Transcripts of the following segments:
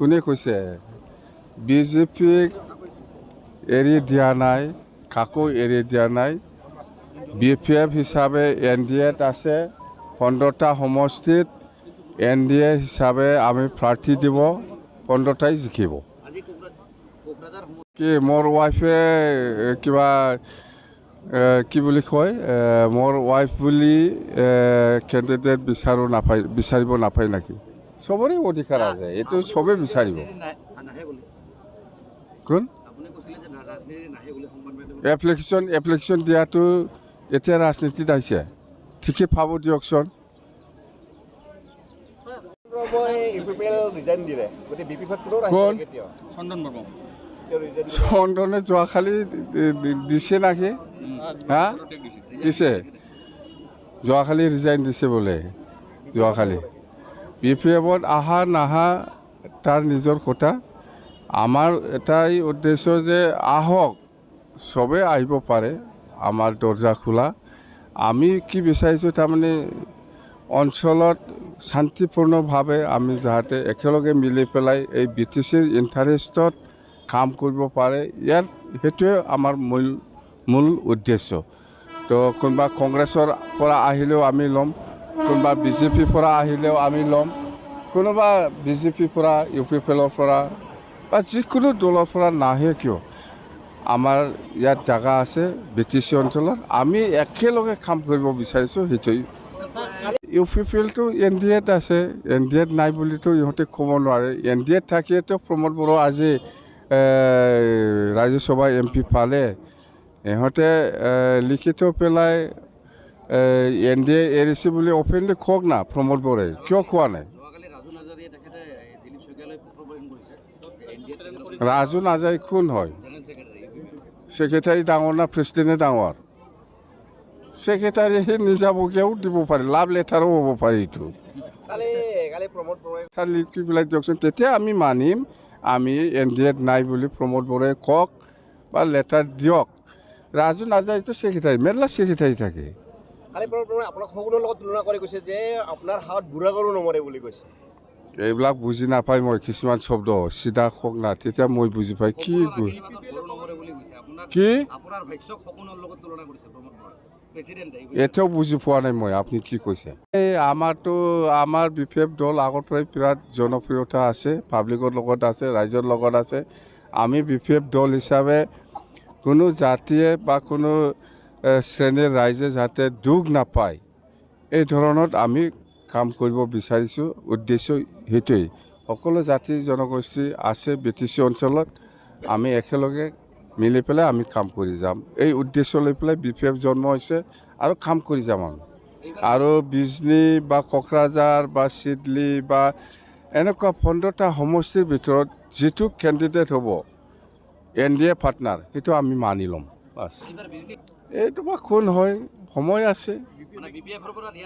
কোনে কৈছে বিজেপিক এৰি দিয়া নাই, কাকো এৰি দিয়া নাই। BPF হিচাপে NDAত আছে 15টা সমষ্টিত NDA হিচাপে আমি প্ৰাৰ্থী দিব, 15টাই জিকিব। কি মোৰ ৱাইফে কিবা কি বুলি কয়, মোৰ ৱাইফ বুলি কেণ্ডিডেট বিচাৰিব নাপায় নেকি? চবৰে অধিকাৰ আছে, এইটো চবেই বিচাৰিব। কোন এপ্লিকেশ্যন দিয়াটো এতিয়া ৰাজনীতিত আহিছে, ঠিকে পাব দিয়কচোন। চন্দনে যোৱাকালি দিছে নাকি? হা দিছে, যোৱাকালি ৰিজাইন দিছে বোলে। যোৱাকালি BPFত আহা নাহা তাৰ নিজৰ কথা। আমাৰ এটাই উদ্দেশ্য যে আহক, চবেই আহিব পাৰে, আমাৰ দৰ্জা খোলা। আমি কি বিচাৰিছোঁ তাৰমানে অঞ্চলত শান্তিপূৰ্ণভাৱে আমি যাতে একেলগে মিলি পেলাই এই BTCৰ ইণ্টাৰেষ্টত কাম কৰিব পাৰে, সেইটোৱে আমাৰ মূল উদ্দেশ্য। তো কোনোবা কংগ্ৰেছৰ পৰা আহিলেও আমি ল'ম, কোনোবা BJPৰ পৰা আহিলেও আমি ল'ম, কোনোবা BJPৰ পৰা UPPৰ পৰা বা যিকোনো দলৰ পৰা নাহে কিয়, আমাৰ ইয়াত জাগা আছে BTC অঞ্চলত, আমি একেলগে কাম কৰিব বিচাৰিছোঁ। সেইটোৱেই UPPটো NDAত আছে, NDAত নাই বুলিতো ইহঁতে ক'ব নোৱাৰে। NDAত থাকিয়েতো প্ৰমোদ বড়ো আজি ৰাজ্যসভা MP পালে। ইহঁতে লিখিত পেলাই NDA এৰিছে বুলি অপেনলি কওক না প্ৰমোদ বড়োই, কিয় কোৱা নাই? ৰাজু নাযায় কোন হয়? ছেক্ৰেটাৰী ডাঙৰ না প্ৰেচিডেণ্টে ডাঙৰ? ছেক্ৰেটাৰী নিজাববীয়াও দিব পাৰে, লাভ লেটাৰো হ'ব পাৰে। এইটো লিখি পেলাই দিয়কচোন, তেতিয়া আমি মানিম। আমি NDAত নাই বুলি প্ৰমোদ বড়োই কওক বা লেটাৰ দিয়ক। ৰাজু নাযায়তো ছেক্ৰেটাৰী, মেলা ছেক্ৰেটাৰী থাকে। এইবিলাক বুজি নাপায়, মই কিছুমান শব্দ চিধা কওক না, তেতিয়া মই বুজি পাই। কি এতিয়াও বুজি পোৱা নাই মই, আপুনি কি কৈছে? এই আমাৰ BPF দল আগৰ পৰাই বিৰাট জনপ্ৰিয়তা আছে, পাব্লিকৰ লগত আছে, ৰাইজৰ লগত আছে। আমি BPF দল হিচাপে কোনো জাতিয়ে বা কোনো শ্ৰেণীৰ ৰাইজে যাতে দুখ নাপায়, এই ধৰণত আমি কাম কৰিব বিচাৰিছোঁ। উদ্দেশ্য সেইটোৱেই। সকলো জাতি জনগোষ্ঠী আছে BTC অঞ্চলত, আমি একেলগে মিলি পেলাই আমি কাম কৰি যাম। এই উদ্দেশ্য লৈ পেলাই BPF জন্ম হৈছে আৰু কাম কৰি যাম আমি। আৰু বিজনী বা কোকৰাঝাৰ বা চিডলি বা এনেকুৱা 15টা সমষ্টিৰ ভিতৰত যিটো কেণ্ডিডেট হ'ব NDA পাৰ্টনাৰ, সেইটো আমি মানি ল'ম বাছ। এইটো বা কোন হয়, সময় আছে,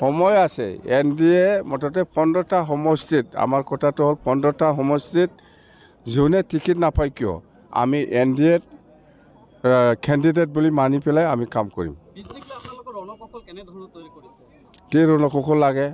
সময় আছে। NDA মুঠতে 15টা সমষ্টিত, আমাৰ কথাটো হ'ল 15টা সমষ্টিত যোনে টিকেট নাপায় কিয়, আমি NDAত কেণ্ডিডেট বুলি মানি পেলাই আমি কাম কৰিম। কি ৰণকৌশল লাগে?